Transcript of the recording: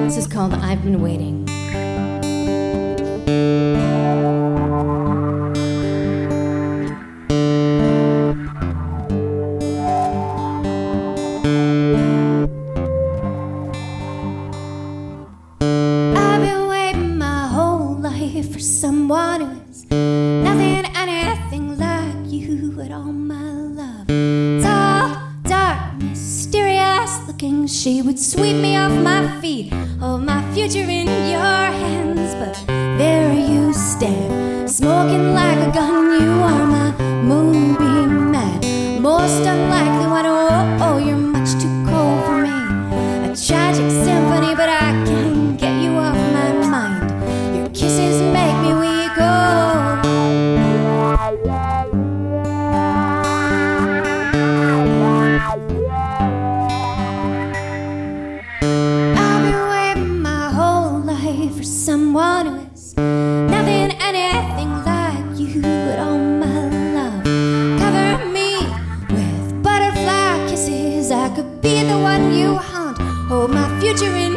This is called I've Been Waiting. I've been waiting my whole life for someone who is nothing, anything like you at all, my love. Tall, dark, mysterious looking, she would sweep me off my feet, hold my future in your hands. But there you stand, smoking like a gun. You are my moonbeam man, most unlikely one. Oh, you're much too cold for me. A tragic symphony, but I can't get you off my mind. Your kisses make me weak. I've been waiting my whole life for someone who is nothing, anything like you at all, my love. Cover me with butterfly kisses, I could be the one you haunt. Hold my future in